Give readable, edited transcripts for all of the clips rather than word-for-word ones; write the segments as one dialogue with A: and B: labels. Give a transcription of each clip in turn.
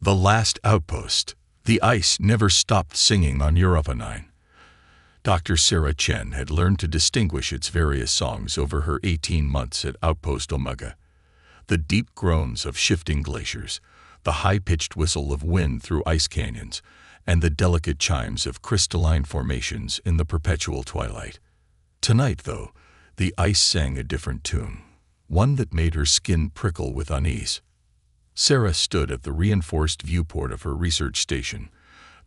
A: The Last Outpost. The ice never stopped singing on Europa 9. Dr. Sarah Chen had learned to distinguish its various songs over her 18 months at Outpost Omega. The deep groans of shifting glaciers, the high-pitched whistle of wind through ice canyons, and the delicate chimes of crystalline formations in the perpetual twilight. Tonight, though, the ice sang a different tune, one that made her skin prickle with unease. Sarah stood at the reinforced viewport of her research station,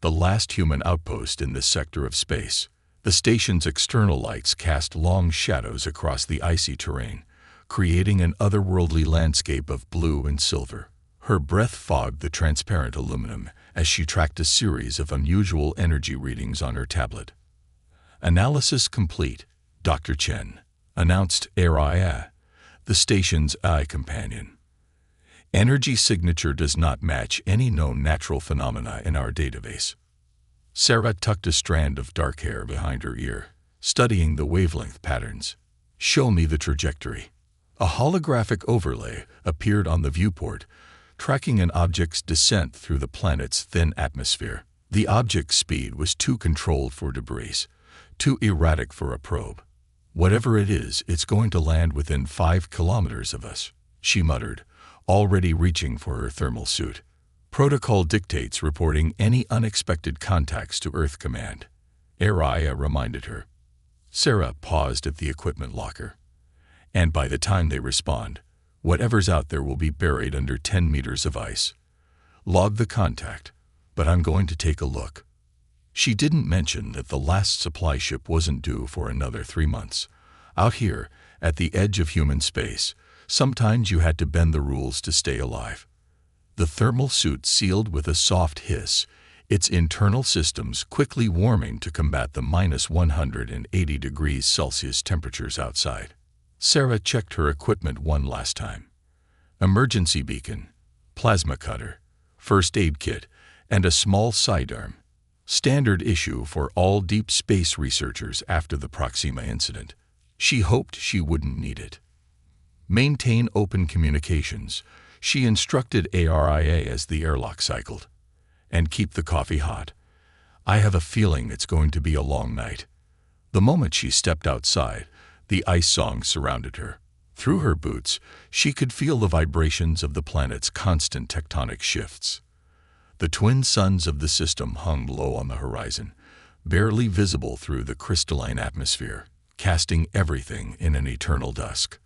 A: the last human outpost in this sector of space. The station's external lights cast long shadows across the icy terrain, creating an otherworldly landscape of blue and silver. Her breath fogged the transparent aluminum as she tracked a series of unusual energy readings on her tablet. Analysis complete, Dr. Chen announced Araya, the station's eye companion. Energy signature does not match any known natural phenomena in our database. Sarah tucked a strand of dark hair behind her ear, studying the wavelength patterns. Show me the trajectory. A holographic overlay appeared on the viewport, tracking an object's descent through the planet's thin atmosphere. The object's speed was too controlled for debris, too erratic for a probe. Whatever it is, it's going to land within 5 kilometers of us, she muttered, already reaching for her thermal suit. Protocol dictates reporting any unexpected contacts to Earth Command, Araya reminded her. Sarah paused at the equipment locker. And by the time they respond, whatever's out there will be buried under 10 meters of ice. Log the contact, but I'm going to take a look. She didn't mention that the last supply ship wasn't due for another 3 months. Out here, at the edge of human space, sometimes you had to bend the rules to stay alive. The thermal suit sealed with a soft hiss, its internal systems quickly warming to combat the minus 180 degrees Celsius temperatures outside. Sarah checked her equipment one last time. Emergency beacon, plasma cutter, first aid kit, and a small sidearm. Standard issue for all deep space researchers after the Proxima incident. She hoped she wouldn't need it. Maintain open communications, she instructed Araya as the airlock cycled. And keep the coffee hot. I have a feeling it's going to be a long night. The moment she stepped outside, the ice song surrounded her. Through her boots, she could feel the vibrations of the planet's constant tectonic shifts. The twin suns of the system hung low on the horizon, barely visible through the crystalline atmosphere, casting everything in an eternal dusk.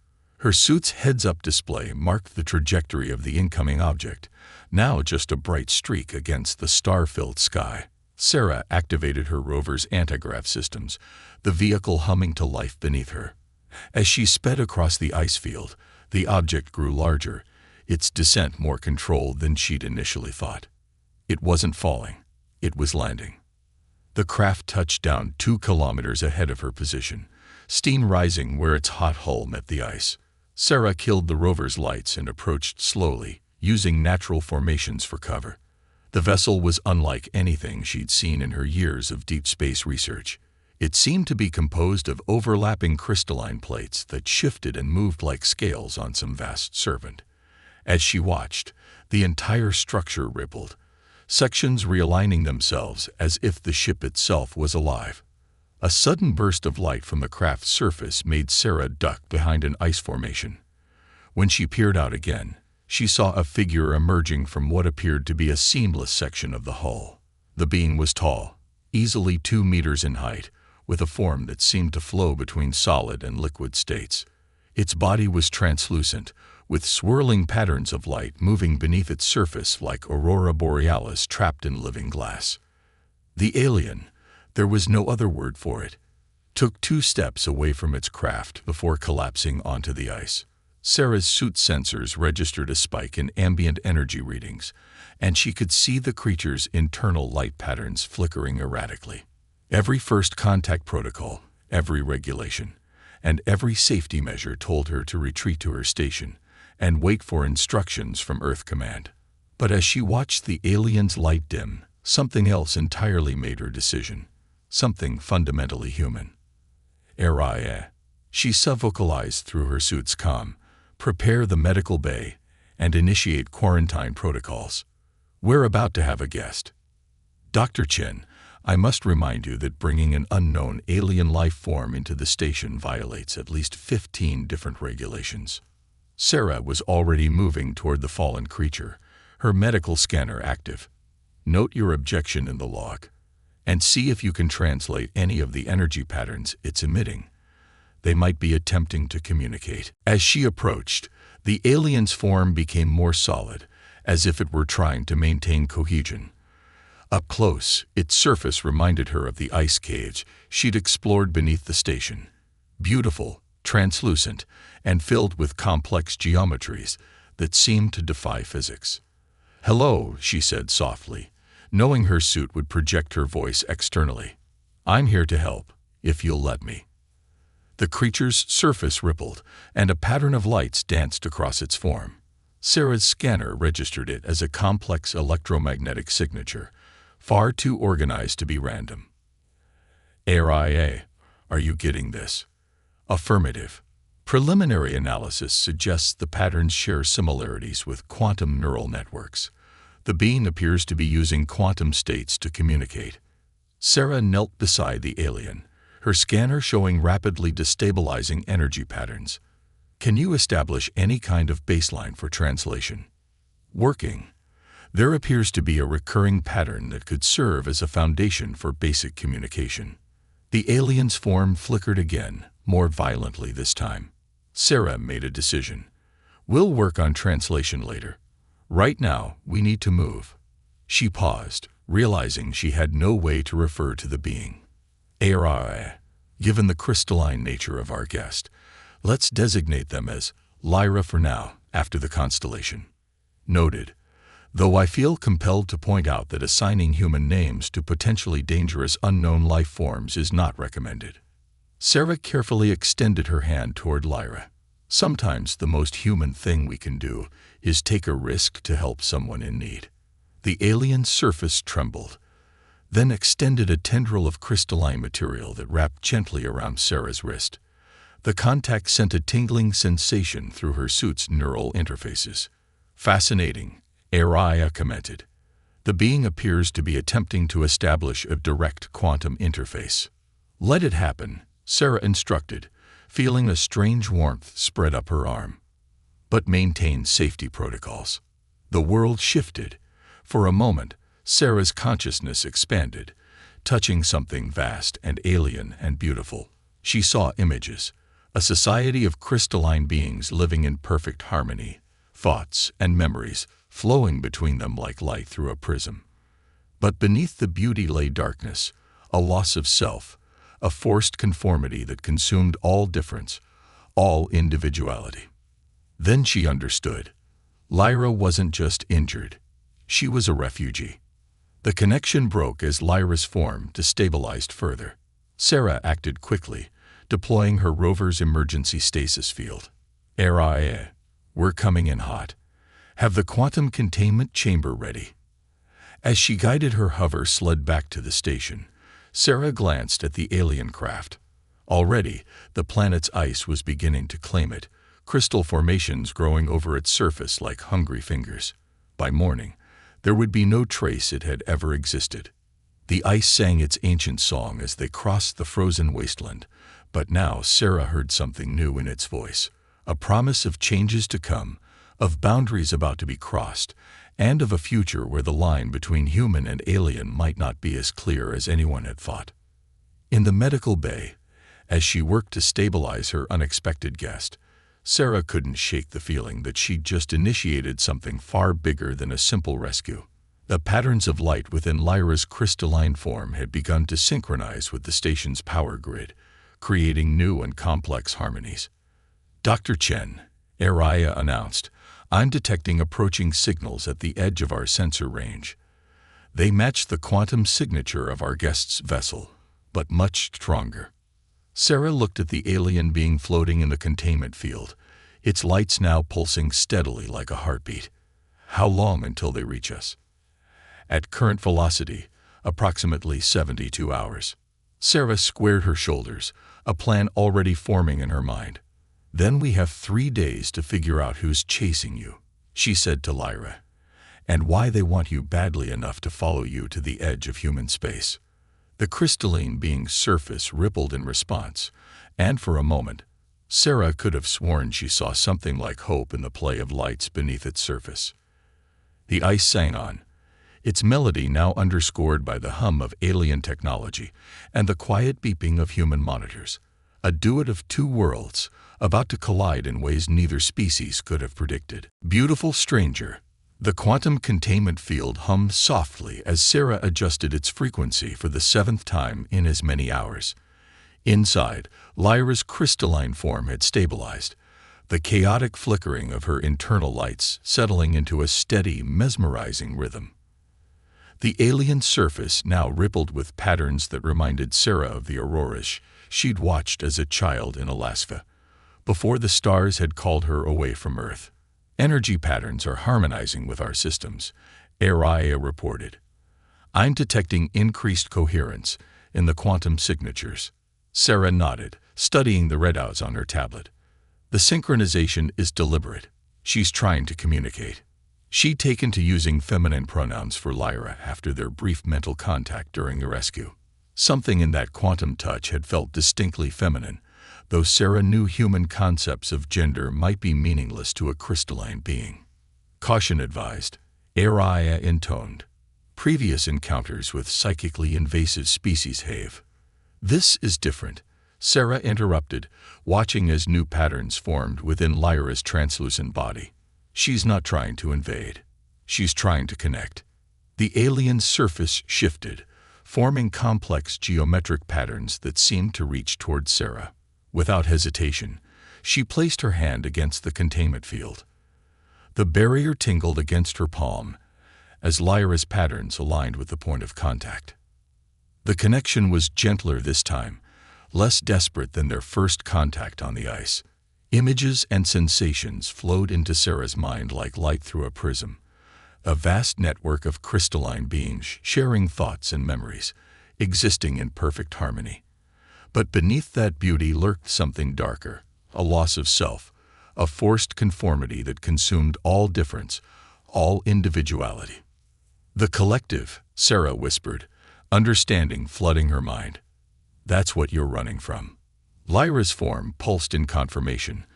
A: Her suit's heads-up display marked the trajectory of the incoming object, now just a bright streak against the star-filled sky. Sarah activated her rover's antigrav systems, the vehicle humming to life beneath her. As she sped across the ice field, the object grew larger, its descent more controlled than she'd initially thought. It wasn't falling, it was landing. The craft touched down 2 kilometers ahead of her position, steam rising where its hot hull met the ice. Sarah killed the rover's lights and approached slowly, using natural formations for cover. The vessel was unlike anything she'd seen in her years of deep space research. It seemed to be composed of overlapping crystalline plates that shifted and moved like scales on some vast serpent. As she watched, the entire structure rippled, sections realigning themselves as if the ship itself was alive. A sudden burst of light from the craft's surface made Sarah duck behind an ice formation. When she peered out again, she saw a figure emerging from what appeared to be a seamless section of the hull. The being was tall, easily 2 meters in height, with a form that seemed to flow between solid and liquid states. Its body was translucent, with swirling patterns of light moving beneath its surface like aurora borealis trapped in living glass. The alien, there was no other word for it, took 2 steps away from its craft before collapsing onto the ice. Sarah's suit sensors registered a spike in ambient energy readings, and she could see the creature's internal light patterns flickering erratically. Every first contact protocol, every regulation, and every safety measure told her to retreat to her station and wait for instructions from Earth Command. But as she watched the alien's light dim, something else entirely made her decision, something fundamentally human. Araya, she subvocalized through her suit's comm, prepare the medical bay and initiate quarantine protocols. We're about to have a guest. Dr. Chen, I must remind you that bringing an unknown alien life form into the station violates at least 15 different regulations. Sarah was already moving toward the fallen creature, her medical scanner active. Note your objection in the log, and see if you can translate any of the energy patterns it's emitting. They might be attempting to communicate. As she approached, the alien's form became more solid, as if it were trying to maintain cohesion. Up close, its surface reminded her of the ice caves she'd explored beneath the station. Beautiful, translucent, and filled with complex geometries that seemed to defy physics. "Hello," she said softly, knowing her suit would project her voice externally. "I'm here to help, if you'll let me." The creature's surface rippled, and a pattern of lights danced across its form. Sarah's scanner registered it as a complex electromagnetic signature, far too organized to be random. "ARIA, are you getting this?" Affirmative. Preliminary analysis suggests the patterns share similarities with quantum neural networks. The being appears to be using quantum states to communicate. Sarah knelt beside the alien, her scanner showing rapidly destabilizing energy patterns. "Can you establish any kind of baseline for translation?" "Working. There appears to be a recurring pattern that could serve as a foundation for basic communication." The alien's form flickered again, more violently this time. Sarah made a decision. "We'll work on translation later. Right now, we need to move." She paused, realizing she had no way to refer to the being. "ARIA, given the crystalline nature of our guest, let's designate them as Lyra for now, after the constellation." "Noted. Though I feel compelled to point out that assigning human names to potentially dangerous unknown life forms is not recommended." Sarah carefully extended her hand toward Lyra. "Sometimes the most human thing we can do is take a risk to help someone in need." The alien's surface trembled, then extended a tendril of crystalline material that wrapped gently around Sarah's wrist. The contact sent a tingling sensation through her suit's neural interfaces. "Fascinating," Araya commented. "The being appears to be attempting to establish a direct quantum interface." "Let it happen," Sarah instructed, feeling a strange warmth spread up her arm. "But maintain safety protocols." The world shifted. For a moment, Sarah's consciousness expanded, touching something vast and alien and beautiful. She saw images, a society of crystalline beings living in perfect harmony, thoughts and memories flowing between them like light through a prism. But beneath the beauty lay darkness, a loss of self, a forced conformity that consumed all difference, all individuality. Then she understood. Lyra wasn't just injured. She was a refugee. The connection broke as Lyra's form destabilized further. Sarah acted quickly, deploying her rover's emergency stasis field. "Araya, we're coming in hot. Have the quantum containment chamber ready." As she guided her hover sled back to the station, Sarah glanced at the alien craft. Already, the planet's ice was beginning to claim it, crystal formations growing over its surface like hungry fingers. By morning, there would be no trace it had ever existed. The ice sang its ancient song as they crossed the frozen wasteland, but now Sarah heard something new in its voice, a promise of changes to come, of boundaries about to be crossed, and of a future where the line between human and alien might not be as clear as anyone had thought. In the medical bay, as she worked to stabilize her unexpected guest, Sarah couldn't shake the feeling that she'd just initiated something far bigger than a simple rescue. The patterns of light within Lyra's crystalline form had begun to synchronize with the station's power grid, creating new and complex harmonies. "Dr. Chen," Araya announced, "I'm detecting approaching signals at the edge of our sensor range. They match the quantum signature of our guest's vessel, but much stronger." Sarah looked at the alien being floating in the containment field, its lights now pulsing steadily like a heartbeat. "How long until they reach us?" "At current velocity, approximately 72 hours. Sarah squared her shoulders, a plan already forming in her mind. "Then we have 3 days to figure out who's chasing you," she said to Lyra. and why they want you badly enough to follow you to the edge of human space. The crystalline being's surface rippled in response, and for a moment, Sarah could have sworn she saw something like hope in the play of lights beneath its surface. The ice sang on, its melody now underscored by the hum of alien technology and the quiet beeping of human monitors, a duet of two worlds about to collide in ways neither species could have predicted. Beautiful stranger, the quantum containment field hummed softly as Sarah adjusted its frequency for the 7th time in as many hours. Inside, Lyra's crystalline form had stabilized, the chaotic flickering of her internal lights settling into a steady, mesmerizing rhythm. The alien surface now rippled with patterns that reminded Sarah of the auroras she'd watched as a child in Alaska, before the stars had called her away from Earth. Energy patterns are harmonizing with our systems, Araya reported. I'm detecting increased coherence in the quantum signatures. Sarah nodded, studying the readouts on her tablet. The synchronization is deliberate. She's trying to communicate. She'd taken to using feminine pronouns for Lyra after their brief mental contact during the rescue. Something in that quantum touch had felt distinctly feminine, though Sarah knew human concepts of gender might be meaningless to a crystalline being. Caution advised, Araya intoned. Previous encounters with psychically invasive species have. This is different, Sarah interrupted, watching as new patterns formed within Lyra's translucent body. She's not trying to invade. She's trying to connect. The alien surface shifted, forming complex geometric patterns that seemed to reach toward Sarah. Without hesitation, she placed her hand against the containment field. The barrier tingled against her palm as Lyra's patterns aligned with the point of contact. The connection was gentler this time, less desperate than their first contact on the ice. Images and sensations flowed into Sarah's mind like light through a prism, a vast network of crystalline beings sharing thoughts and memories, existing in perfect harmony. But beneath that beauty lurked something darker, a loss of self, a forced conformity that consumed all difference, all individuality. The collective, Sarah whispered, understanding flooding her mind. That's what you're running from. Lyra's form pulsed in confirmation,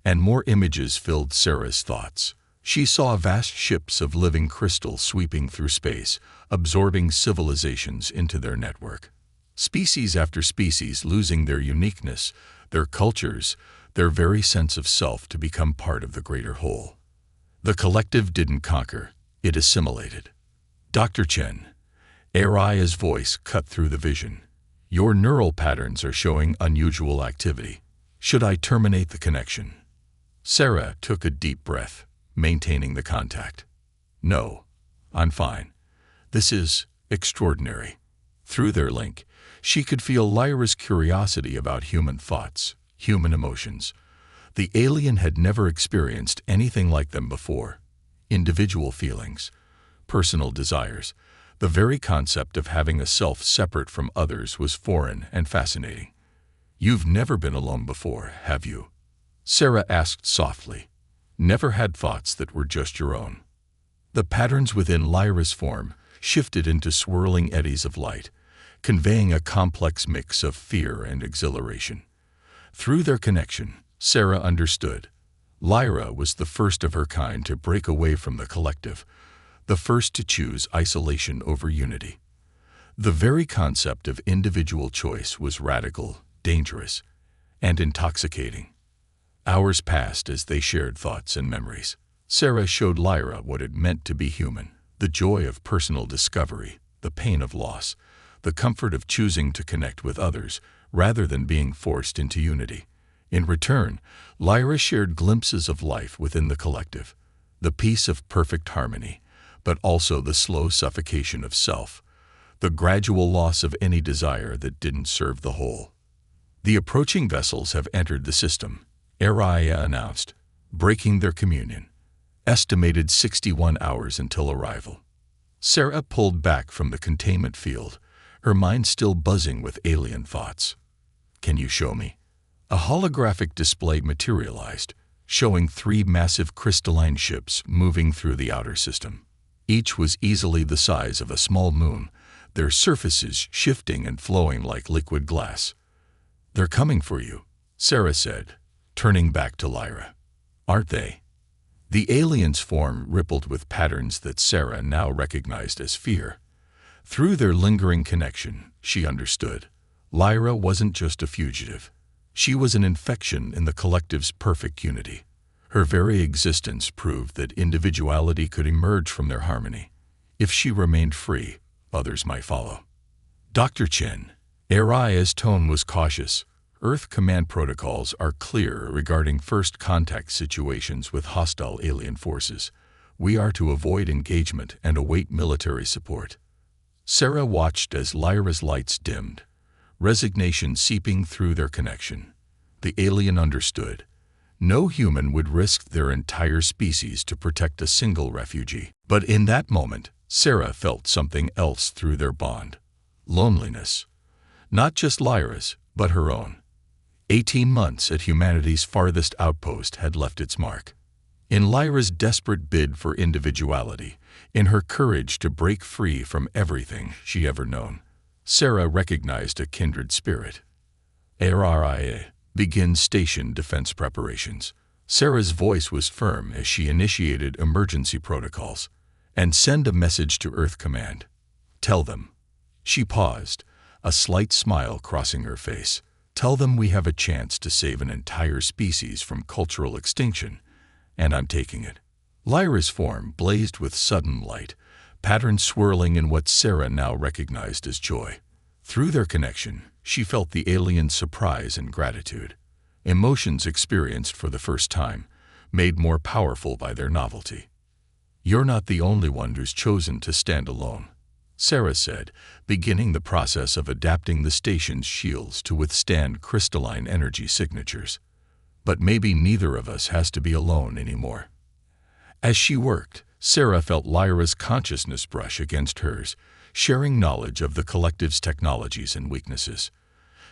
A: and more images filled Sarah's thoughts. She saw vast ships of living crystal sweeping through space, absorbing civilizations into their network. Species after species losing their uniqueness, their cultures, their very sense of self to become part of the greater whole. The collective didn't conquer, it assimilated. Dr. Chen, Araya's voice cut through the vision. Your neural patterns are showing unusual activity. Should I terminate the connection? Sarah took a deep breath, maintaining the contact. No, I'm fine. This is extraordinary. Through their link, she could feel Lyra's curiosity about human thoughts, human emotions. The alien had never experienced anything like them before. Individual feelings, personal desires. The very concept of having a self separate from others was foreign and fascinating. You've never been alone before, have you? Sarah asked softly. Never had thoughts that were just your own. The patterns within Lyra's form shifted into swirling eddies of light, conveying a complex mix of fear and exhilaration. Through their connection, Sarah understood. Lyra was the first of her kind to break away from the collective, the first to choose isolation over unity. The very concept of individual choice was radical, dangerous, and intoxicating. Hours passed as they shared thoughts and memories. Sarah showed Lyra what it meant to be human, the joy of personal discovery, the pain of loss, the comfort of choosing to connect with others rather than being forced into unity. In return, Lyra shared glimpses of life within the collective, the peace of perfect harmony, but also the slow suffocation of self, the gradual loss of any desire that didn't serve the whole. The approaching vessels have entered the system, Araya announced, breaking their communion. Estimated 61 hours until arrival. Sarah pulled back from the containment field, her mind still buzzing with alien thoughts. Can you show me? A holographic display materialized, showing 3 massive crystalline ships moving through the outer system. Each was easily the size of a small moon, their surfaces shifting and flowing like liquid glass. "They're coming for you," Sarah said, turning back to Lyra. "Aren't they?" The alien's form rippled with patterns that Sarah now recognized as fear. Through their lingering connection, she understood. Lyra wasn't just a fugitive. She was an infection in the collective's perfect unity. Her very existence proved that individuality could emerge from their harmony. If she remained free, others might follow. "Dr. Chen," Araya's tone was cautious. "Earth command protocols are clear regarding first contact situations with hostile alien forces. We are to avoid engagement and await military support." Sarah watched as Lyra's lights dimmed, resignation seeping through their connection. The alien understood. No human would risk their entire species to protect a single refugee. But in that moment, Sarah felt something else through their bond. Loneliness. Not just Lyra's, but her own. 18 months at humanity's farthest outpost had left its mark. In Lyra's desperate bid for individuality, in her courage to break free from everything she ever known, Sarah recognized a kindred spirit. "Araya, begin station defense preparations." Sarah's voice was firm as she initiated emergency protocols. "And send a message to Earth Command. Tell them." She paused, a slight smile crossing her face. "Tell them we have a chance to save an entire species from cultural extinction, and I'm taking it." Lyra's form blazed with sudden light, patterns swirling in what Sarah now recognized as joy. Through their connection, she felt the alien's surprise and gratitude, emotions experienced for the first time, made more powerful by their novelty. "You're not the only one who's chosen to stand alone," Sarah said, beginning the process of adapting the station's shields to withstand crystalline energy signatures. "But maybe neither of us has to be alone anymore." As she worked, Sarah felt Lyra's consciousness brush against hers, sharing knowledge of the collective's technologies and weaknesses.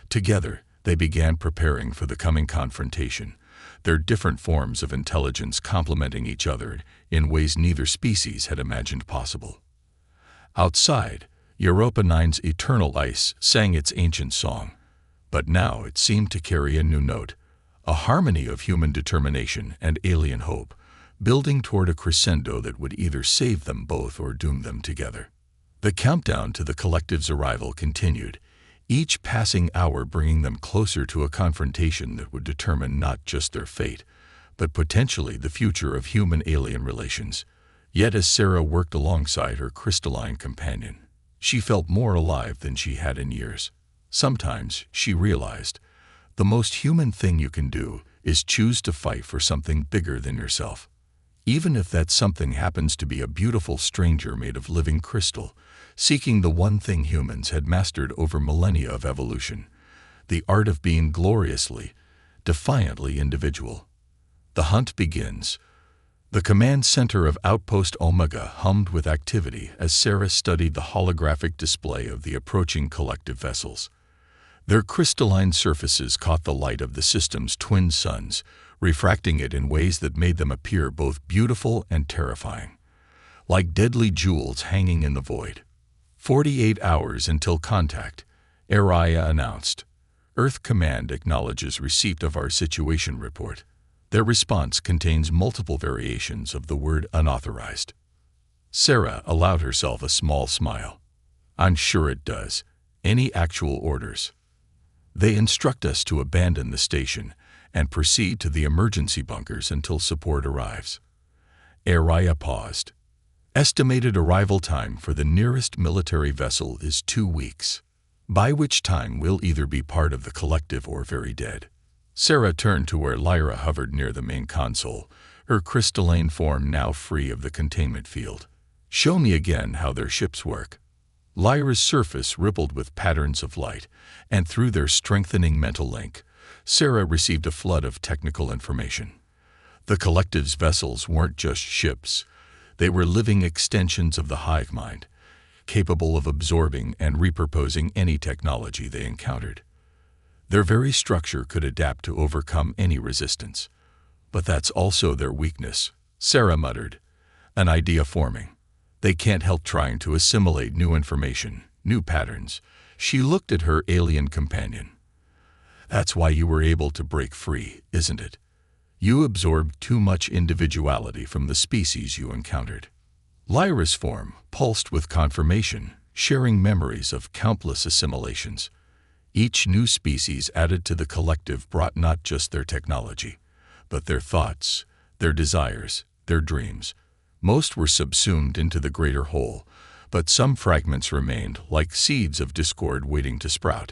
A: Together, they began preparing for the coming confrontation, their different forms of intelligence complementing each other in ways neither species had imagined possible. Outside, Europa 9's eternal ice sang its ancient song, but now it seemed to carry a new note, a harmony of human determination and alien hope, building toward a crescendo that would either save them both or doom them together. The countdown to the collective's arrival continued, each passing hour bringing them closer to a confrontation that would determine not just their fate, but potentially the future of human-alien relations. Yet as Sarah worked alongside her crystalline companion, she felt more alive than she had in years. Sometimes, she realized, the most human thing you can do is choose to fight for something bigger than yourself. Even if that something happens to be a beautiful stranger made of living crystal, seeking the one thing humans had mastered over millennia of evolution, the art of being gloriously, defiantly individual. The hunt begins. The command center of Outpost Omega hummed with activity as Sarah studied the holographic display of the approaching collective vessels. Their crystalline surfaces caught the light of the system's twin suns, refracting it in ways that made them appear both beautiful and terrifying, like deadly jewels hanging in the void. 48 hours until contact, Araya announced. Earth Command acknowledges receipt of our situation report. Their response contains multiple variations of the word unauthorized. Sarah allowed herself a small smile. I'm sure it does. Any actual orders? They instruct us to abandon the station and proceed to the emergency bunkers until support arrives. Araya paused. Estimated arrival time for the nearest military vessel is 2 weeks, by which time we'll either be part of the collective or very dead. Sarah turned to where Lyra hovered near the main console, her crystalline form now free of the containment field. Show me again how their ships work. Lyra's surface rippled with patterns of light, and through their strengthening mental link, Sarah received a flood of technical information. The collective's vessels weren't just ships. They were living extensions of the hive mind, capable of absorbing and repurposing any technology they encountered. Their very structure could adapt to overcome any resistance. But that's also their weakness, Sarah muttered, an idea forming. They can't help trying to assimilate new information, new patterns. She looked at her alien companion. That's why you were able to break free, isn't it? You absorbed too much individuality from the species you encountered. Lyra's form pulsed with confirmation, sharing memories of countless assimilations. Each new species added to the collective brought not just their technology, but their thoughts, their desires, their dreams. Most were subsumed into the greater whole, but some fragments remained like seeds of discord waiting to sprout.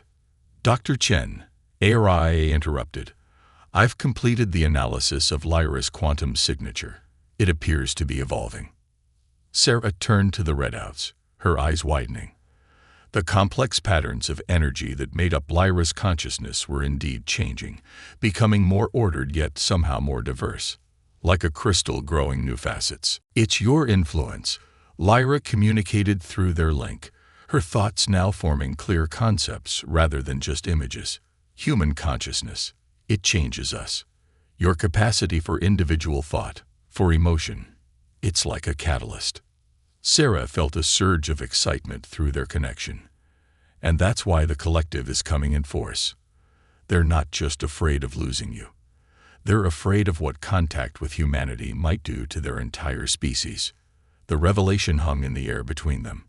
A: Dr. Chen, ARIA interrupted. I've completed the analysis of Lyra's quantum signature. It appears to be evolving. Sarah turned to the readouts, her eyes widening. The complex patterns of energy that made up Lyra's consciousness were indeed changing, becoming more ordered yet somehow more diverse. Like a crystal growing new facets. It's your influence. Lyra communicated through their link, her thoughts now forming clear concepts rather than just images. Human consciousness. It changes us. Your capacity for individual thought, for emotion. It's like a catalyst. Sarah felt a surge of excitement through their connection. And that's why the collective is coming in force. They're not just afraid of losing you. They're afraid of what contact with humanity might do to their entire species. The revelation hung in the air between them.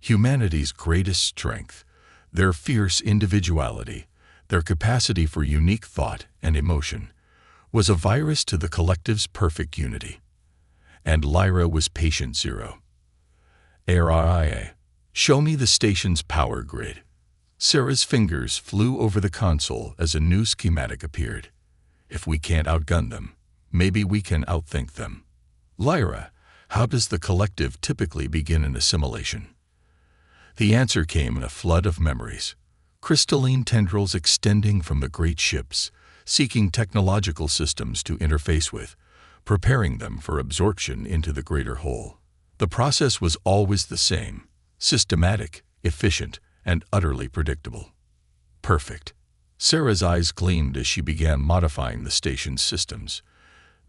A: Humanity's greatest strength, their fierce individuality, their capacity for unique thought and emotion, was a virus to the collective's perfect unity. And Lyra was patient zero. ARIA, show me the station's power grid. Sarah's fingers flew over the console as a new schematic appeared. If we can't outgun them, maybe we can outthink them. Lyra, how does the collective typically begin an assimilation? The answer came in a flood of memories. Crystalline tendrils extending from the great ships, seeking technological systems to interface with, preparing them for absorption into the greater whole. The process was always the same, systematic, efficient, and utterly predictable. Perfect. Sarah's eyes gleamed as she began modifying the station's systems.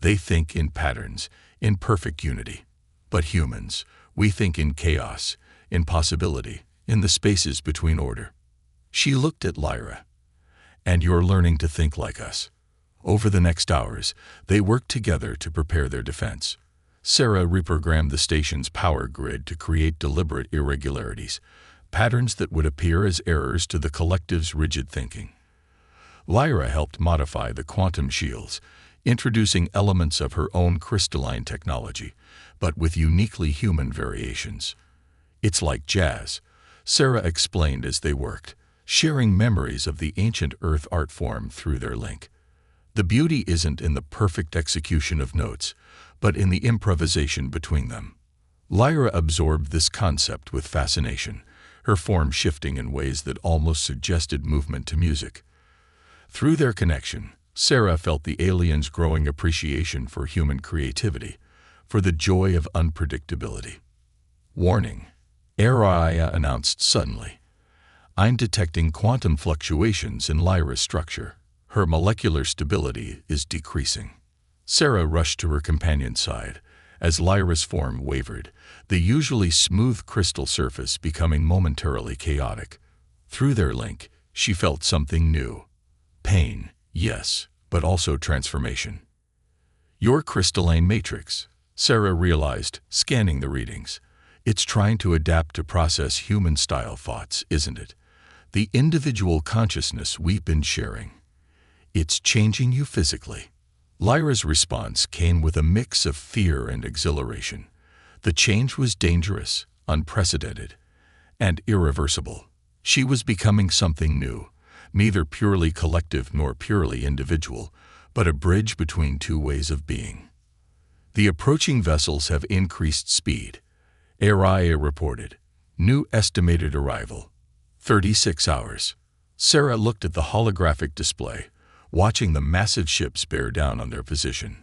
A: They think in patterns, in perfect unity. But humans, we think in chaos, in possibility, in the spaces between order. She looked at Lyra. And you're learning to think like us. Over the next hours, they worked together to prepare their defense. Sarah reprogrammed the station's power grid to create deliberate irregularities, patterns that would appear as errors to the collective's rigid thinking. Lyra helped modify the quantum shields, introducing elements of her own crystalline technology, but with uniquely human variations. It's like jazz, Sarah explained as they worked, sharing memories of the ancient Earth art form through their link. The beauty isn't in the perfect execution of notes, but in the improvisation between them. Lyra absorbed this concept with fascination, her form shifting in ways that almost suggested movement to music. Through their connection, Sarah felt the aliens' growing appreciation for human creativity, for the joy of unpredictability. Warning, ARIA announced suddenly. I'm detecting quantum fluctuations in Lyra's structure. Her molecular stability is decreasing. Sarah rushed to her companion's side. As Lyra's form wavered, the usually smooth crystal surface becoming momentarily chaotic. Through their link, she felt something new. Pain, yes, but also transformation. Your crystalline matrix, Sarah realized, scanning the readings. It's trying to adapt to process human-style thoughts, isn't it? The individual consciousness we've been sharing. It's changing you physically. Lyra's response came with a mix of fear and exhilaration. The change was dangerous, unprecedented, and irreversible. She was becoming something new, neither purely collective nor purely individual, but a bridge between two ways of being. The approaching vessels have increased speed. ARIA reported. New estimated arrival. 36 hours. Sarah looked at the holographic display, watching the massive ships bear down on their position.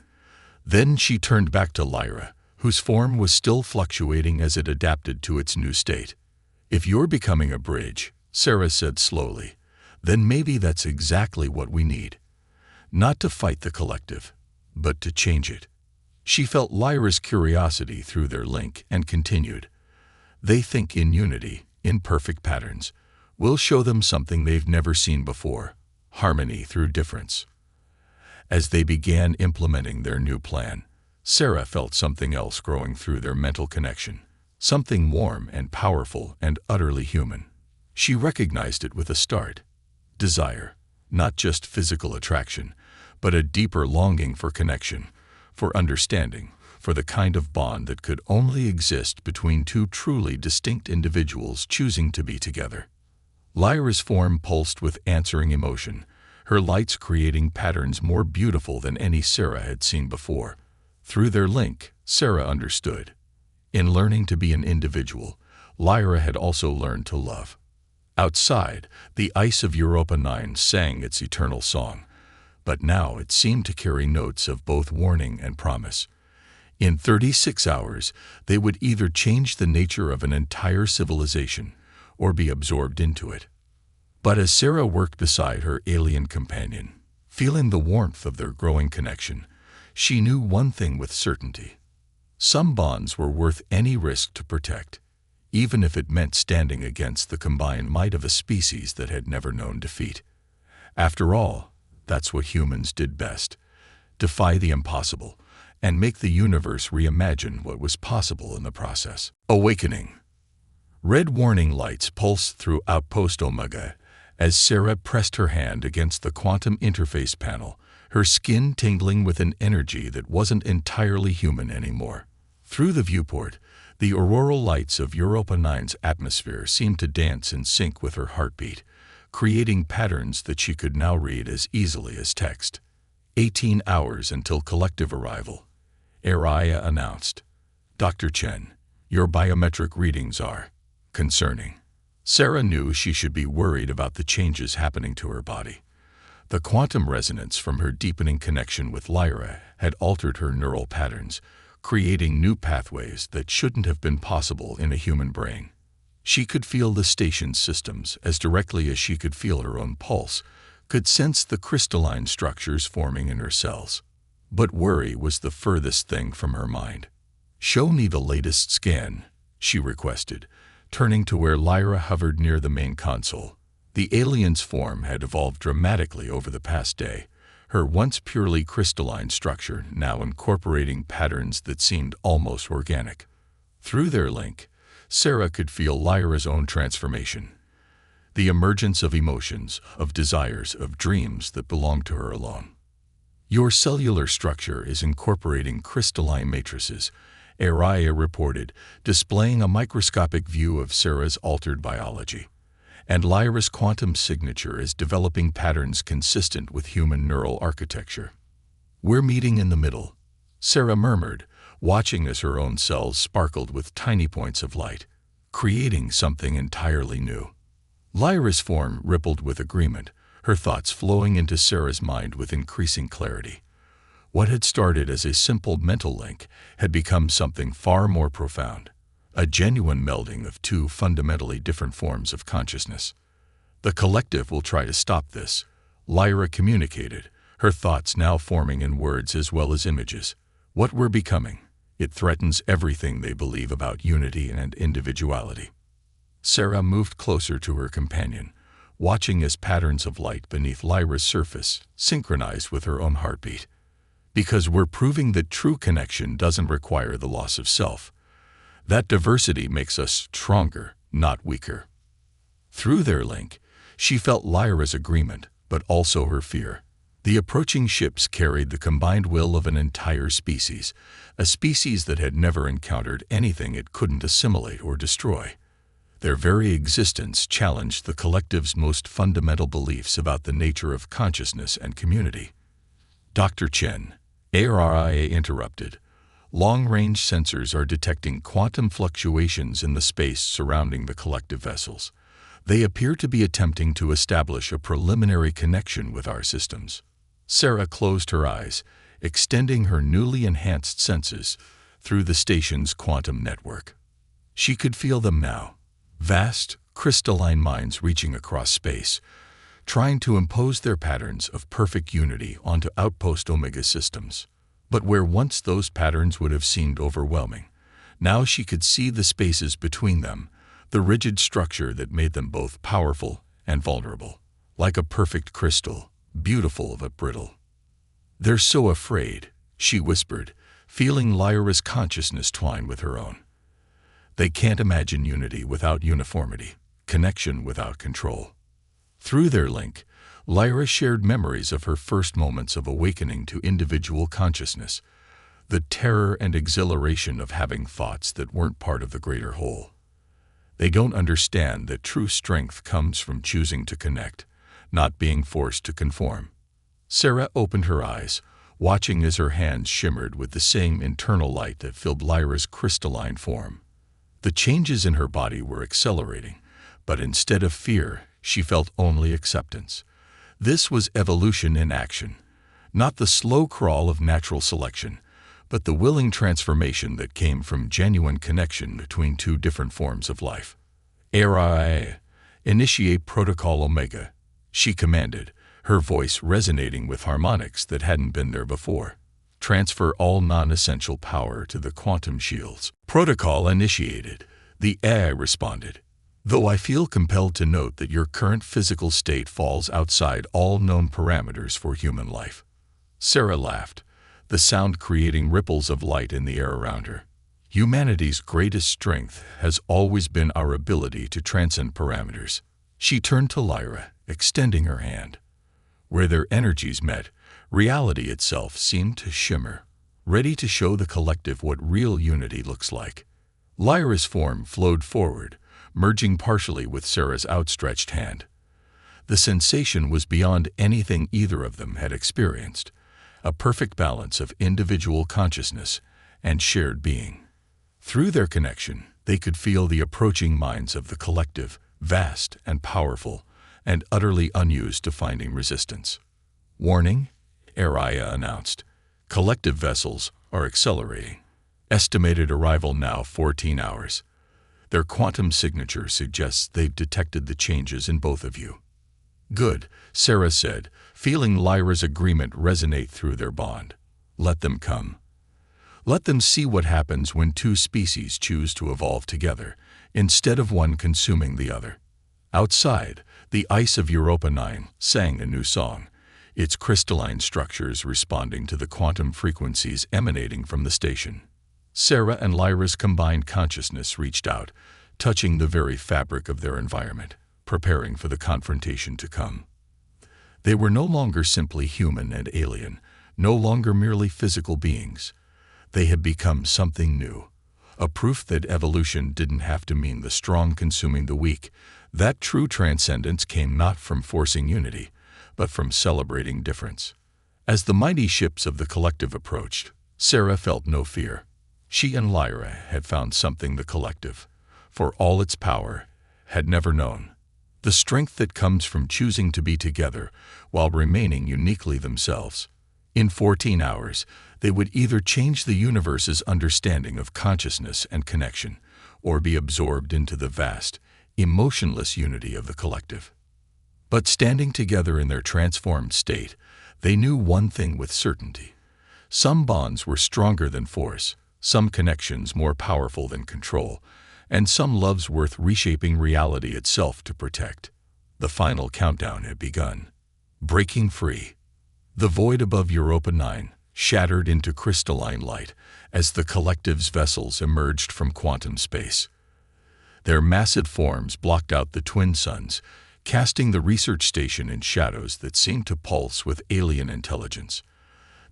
A: Then she turned back to Lyra, whose form was still fluctuating as it adapted to its new state. If you're becoming a bridge, Sarah said slowly, then maybe that's exactly what we need. Not to fight the collective, but to change it. She felt Lyra's curiosity through their link and continued. They think in unity, in perfect patterns. We'll show them something they've never seen before, harmony through difference. As they began implementing their new plan, Sarah felt something else growing through their mental connection, something warm and powerful and utterly human. She recognized it with a start. Desire, not just physical attraction, but a deeper longing for connection, for understanding, for the kind of bond that could only exist between two truly distinct individuals choosing to be together. Lyra's form pulsed with answering emotion, her lights creating patterns more beautiful than any Sarah had seen before. Through their link, Sarah understood. In learning to be an individual, Lyra had also learned to love. Outside, the ice of Europa 9 sang its eternal song, but now it seemed to carry notes of both warning and promise. In 36 hours, they would either change the nature of an entire civilization or be absorbed into it. But as Sarah worked beside her alien companion, feeling the warmth of their growing connection, she knew one thing with certainty. Some bonds were worth any risk to protect, even if it meant standing against the combined might of a species that had never known defeat. After all, that's what humans did best: defy the impossible and make the universe reimagine what was possible in the process. Awakening. Red warning lights pulsed through Outpost Omega as Sarah pressed her hand against the quantum interface panel, her skin tingling with an energy that wasn't entirely human anymore. Through the viewport, the auroral lights of Europa 9's atmosphere seemed to dance in sync with her heartbeat, creating patterns that she could now read as easily as text. 18 hours until collective arrival, Araya announced. Dr. Chen, your biometric readings are concerning. Sarah knew she should be worried about the changes happening to her body. The quantum resonance from her deepening connection with Lyra had altered her neural patterns, creating new pathways that shouldn't have been possible in a human brain. She could feel the station's systems as directly as she could feel her own pulse, could sense the crystalline structures forming in her cells. But worry was the furthest thing from her mind. "Show me the latest scan," she requested, turning to where Lyra hovered near the main console. The alien's form had evolved dramatically over the past day, her once purely crystalline structure now incorporating patterns that seemed almost organic. Through their link, Sarah could feel Lyra's own transformation, the emergence of emotions, of desires, of dreams that belonged to her alone. "Your cellular structure is incorporating crystalline matrices," Araya reported, displaying a microscopic view of Sarah's altered biology. "And Lyra's quantum signature is developing patterns consistent with human neural architecture." "We're meeting in the middle," Sarah murmured, watching as her own cells sparkled with tiny points of light, creating something entirely new. Lyra's form rippled with agreement, her thoughts flowing into Sarah's mind with increasing clarity. What had started as a simple mental link had become something far more profound, a genuine melding of two fundamentally different forms of consciousness. "The collective will try to stop this," Lyra communicated, her thoughts now forming in words as well as images. "What we're becoming, it threatens everything they believe about unity and individuality." Sarah moved closer to her companion, watching as patterns of light beneath Lyra's surface synchronized with her own heartbeat. "Because we're proving that true connection doesn't require the loss of self. That diversity makes us stronger, not weaker." Through their link, she felt Lyra's agreement, but also her fear. The approaching ships carried the combined will of an entire species, a species that had never encountered anything it couldn't assimilate or destroy. Their very existence challenged the collective's most fundamental beliefs about the nature of consciousness and community. "Dr. Chen," ARIA interrupted, "long-range sensors are detecting quantum fluctuations in the space surrounding the collective vessels. They appear to be attempting to establish a preliminary connection with our systems." Sarah closed her eyes, extending her newly enhanced senses through the station's quantum network. She could feel them now, vast, crystalline minds reaching across space, trying to impose their patterns of perfect unity onto Outpost Omega systems. But where once those patterns would have seemed overwhelming, now she could see the spaces between them, the rigid structure that made them both powerful and vulnerable, like a perfect crystal, beautiful but brittle. "They're so afraid," she whispered, feeling Lyra's consciousness twine with her own. "They can't imagine unity without uniformity, connection without control." Through their link, Lyra shared memories of her first moments of awakening to individual consciousness, the terror and exhilaration of having thoughts that weren't part of the greater whole. They don't understand that true strength comes from choosing to connect, not being forced to conform. Sarah opened her eyes, watching as her hands shimmered with the same internal light that filled Lyra's crystalline form. The changes in her body were accelerating, but instead of fear, she felt only acceptance. This was evolution in action, not the slow crawl of natural selection, but the willing transformation that came from genuine connection between two different forms of life. "Era, initiate Protocol Omega," she commanded, her voice resonating with harmonics that hadn't been there before. "Transfer all non-essential power to the quantum shields." "Protocol initiated," the AI responded. "Though I feel compelled to note that your current physical state falls outside all known parameters for human life." Sarah laughed, the sound creating ripples of light in the air around her. "Humanity's greatest strength has always been our ability to transcend parameters." She turned to Lyra, extending her hand. Where their energies met, reality itself seemed to shimmer, ready to show the collective what real unity looks like. Lyra's form flowed forward, merging partially with Sarah's outstretched hand. The sensation was beyond anything either of them had experienced, a perfect balance of individual consciousness and shared being. Through their connection, they could feel the approaching minds of the collective, vast and powerful, and utterly unused to finding resistance. "Warning," Araya announced. "Collective vessels are accelerating. Estimated arrival now 14 hours. Their quantum signature suggests they've detected the changes in both of you." "Good," Sarah said, feeling Lyra's agreement resonate through their bond. "Let them come. Let them see what happens when two species choose to evolve together, instead of one consuming the other." Outside, the ice of Europa 9 sang a new song, its crystalline structures responding to the quantum frequencies emanating from the station. Sarah and Lyra's combined consciousness reached out, touching the very fabric of their environment, preparing for the confrontation to come. They were no longer simply human and alien, no longer merely physical beings. They had become something new, a proof that evolution didn't have to mean the strong consuming the weak, that true transcendence came not from forcing unity, but from celebrating difference. As the mighty ships of the collective approached, Sarah felt no fear. She and Lyra had found something the collective, for all its power, had never known. The strength that comes from choosing to be together while remaining uniquely themselves. In 14 hours, they would either change the universe's understanding of consciousness and connection, or be absorbed into the vast, emotionless unity of the collective. But standing together in their transformed state, they knew one thing with certainty. Some bonds were stronger than force, some connections more powerful than control, and some loves worth reshaping reality itself to protect. The final countdown had begun. Breaking free. The void above Europa 9 shattered into crystalline light as the collective's vessels emerged from quantum space. Their massive forms blocked out the twin suns, casting the research station in shadows that seemed to pulse with alien intelligence.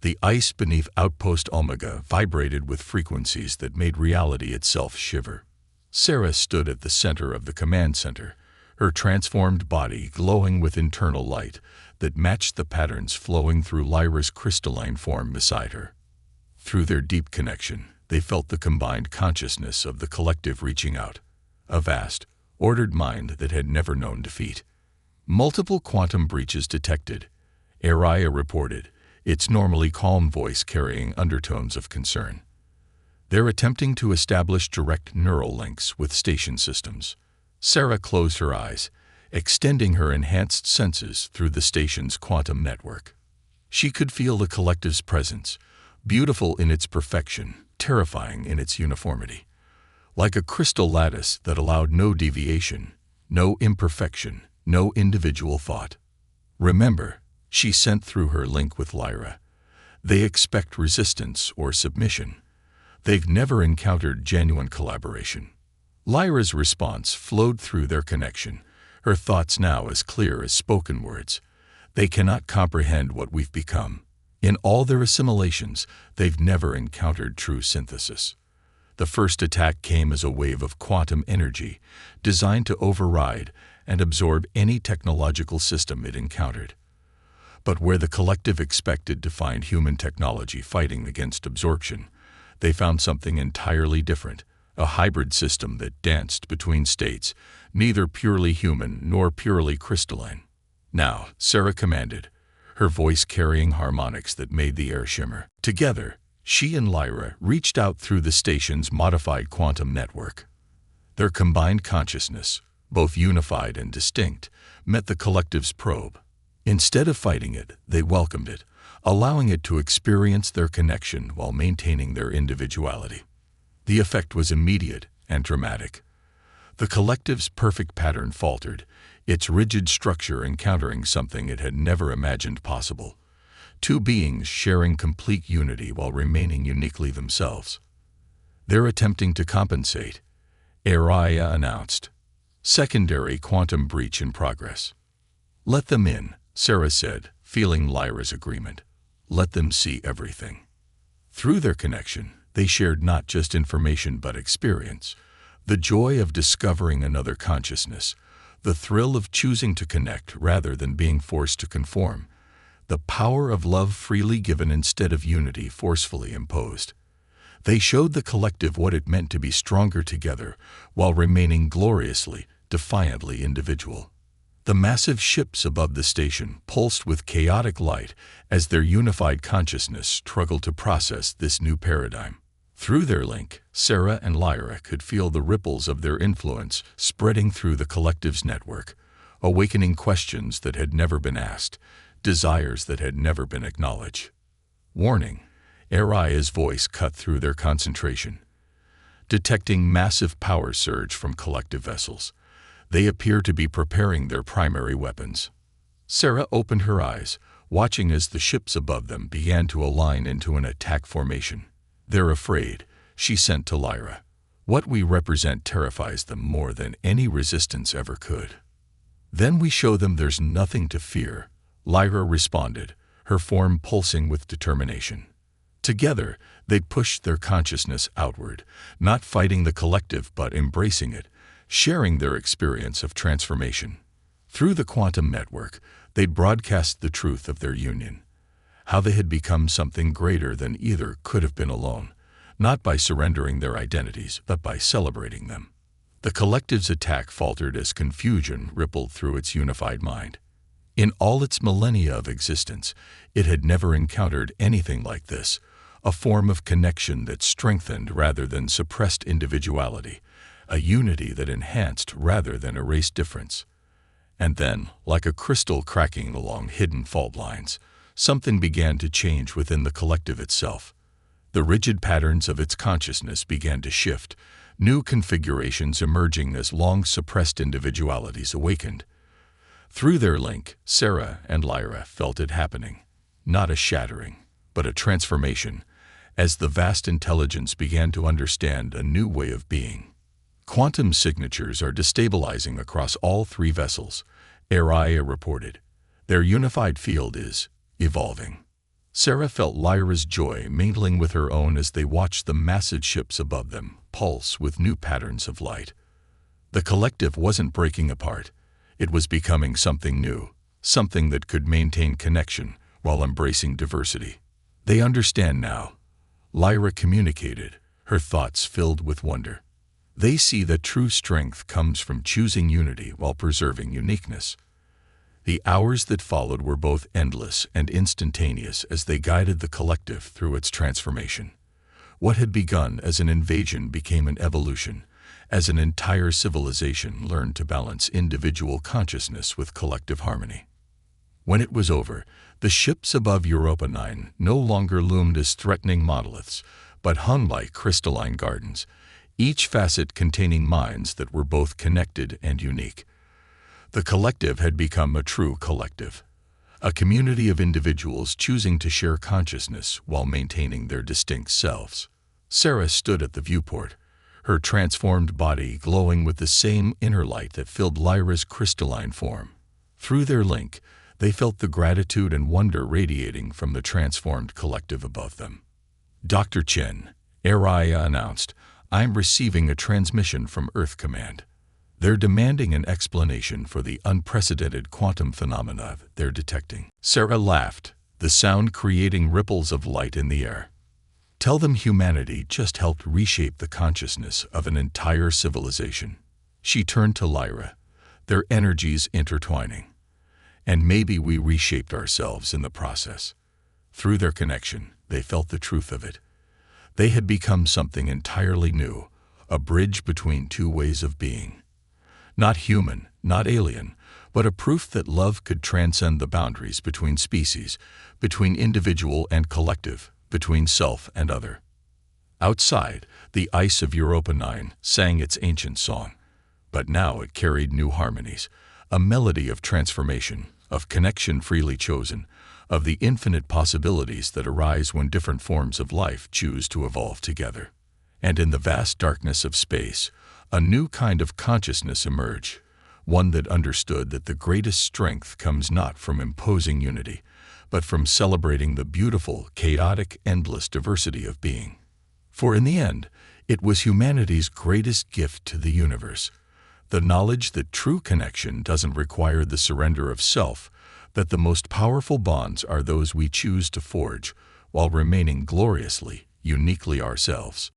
A: The ice beneath Outpost Omega vibrated with frequencies that made reality itself shiver. Sarah stood at the center of the command center, her transformed body glowing with internal light that matched the patterns flowing through Lyra's crystalline form beside her. Through their deep connection, they felt the combined consciousness of the collective reaching out, a vast, ordered mind that had never known defeat. Multiple quantum breaches detected, Araya reported, its normally calm voice carrying undertones of concern. They're attempting to establish direct neural links with station systems. Sarah closed her eyes, extending her enhanced senses through the station's quantum network. She could feel the collective's presence, beautiful in its perfection, terrifying in its uniformity. Like a crystal lattice that allowed no deviation, no imperfection, no individual thought. Remember, she sent through her link with Lyra. They expect resistance or submission. They've never encountered genuine collaboration. Lyra's response flowed through their connection, her thoughts now as clear as spoken words. They cannot comprehend what we've become. In all their assimilations, they've never encountered true synthesis. The first attack came as a wave of quantum energy, designed to override and absorb any technological system it encountered. But where the collective expected to find human technology fighting against absorption, they found something entirely different, a hybrid system that danced between states, neither purely human nor purely crystalline. Now, Sarah commanded, her voice carrying harmonics that made the air shimmer. Together, she and Lyra reached out through the station's modified quantum network. Their combined consciousness, both unified and distinct, met the collective's probe. Instead of fighting it, they welcomed it, allowing it to experience their connection while maintaining their individuality. The effect was immediate and dramatic. The collective's perfect pattern faltered, its rigid structure encountering something it had never imagined possible. Two beings sharing complete unity while remaining uniquely themselves. They're attempting to compensate, Araya announced. Secondary quantum breach in progress. Let them in, Sarah said, feeling Lyra's agreement. Let them see everything. Through their connection, they shared not just information but experience, the joy of discovering another consciousness, the thrill of choosing to connect rather than being forced to conform, the power of love freely given instead of unity forcefully imposed. They showed the collective what it meant to be stronger together while remaining gloriously, defiantly individual. The massive ships above the station pulsed with chaotic light as their unified consciousness struggled to process this new paradigm. Through their link, Sarah and Lyra could feel the ripples of their influence spreading through the collective's network, awakening questions that had never been asked, desires that had never been acknowledged. Warning, Araya's voice cut through their concentration. Detecting massive power surge from collective vessels, they appear to be preparing their primary weapons. Sarah opened her eyes, watching as the ships above them began to align into an attack formation. They're afraid, she sent to Lyra. What we represent terrifies them more than any resistance ever could. Then we show them there's nothing to fear, Lyra responded, her form pulsing with determination. Together, they pushed their consciousness outward, not fighting the collective but embracing it, sharing their experience of transformation. Through the quantum network, they'd broadcast the truth of their union. How they had become something greater than either could have been alone, not by surrendering their identities, but by celebrating them. The collective's attack faltered as confusion rippled through its unified mind. In all its millennia of existence, it had never encountered anything like this, a form of connection that strengthened rather than suppressed individuality, a unity that enhanced rather than erased difference. And then, like a crystal cracking along hidden fault lines, something began to change within the collective itself. The rigid patterns of its consciousness began to shift, new configurations emerging as long-suppressed individualities awakened. Through their link, Sarah and Lyra felt it happening. Not a shattering, but a transformation, as the vast intelligence began to understand a new way of being. Quantum signatures are destabilizing across all three vessels, Araya reported. Their unified field is evolving. Sarah felt Lyra's joy mingling with her own as they watched the massive ships above them pulse with new patterns of light. The collective wasn't breaking apart. It was becoming something new, something that could maintain connection while embracing diversity. They understand now, Lyra communicated, her thoughts filled with wonder. They see that true strength comes from choosing unity while preserving uniqueness. The hours that followed were both endless and instantaneous as they guided the collective through its transformation. What had begun as an invasion became an evolution, as an entire civilization learned to balance individual consciousness with collective harmony. When it was over, the ships above Europa 9 no longer loomed as threatening monoliths, but hung like crystalline gardens, each facet containing minds that were both connected and unique. The collective had become a true collective, a community of individuals choosing to share consciousness while maintaining their distinct selves. Sarah stood at the viewport, her transformed body glowing with the same inner light that filled Lyra's crystalline form. Through their link, they felt the gratitude and wonder radiating from the transformed collective above them. Dr. Chen, Araya announced, "I'm receiving a transmission from Earth Command. They're demanding an explanation for the unprecedented quantum phenomena they're detecting." Sarah laughed, the sound creating ripples of light in the air. "Tell them humanity just helped reshape the consciousness of an entire civilization." She turned to Lyra, their energies intertwining. "And maybe we reshaped ourselves in the process." Through their connection, they felt the truth of it. They had become something entirely new, a bridge between two ways of being. Not human, not alien, but a proof that love could transcend the boundaries between species, between individual and collective, between self and other. Outside, the ice of Europa 9 sang its ancient song, but now it carried new harmonies, a melody of transformation, of connection freely chosen, of the infinite possibilities that arise when different forms of life choose to evolve together. And in the vast darkness of space, a new kind of consciousness emerged, one that understood that the greatest strength comes not from imposing unity, but from celebrating the beautiful, chaotic, endless diversity of being. For in the end, it was humanity's greatest gift to the universe, the knowledge that true connection doesn't require the surrender of self, that the most powerful bonds are those we choose to forge while remaining gloriously, uniquely ourselves.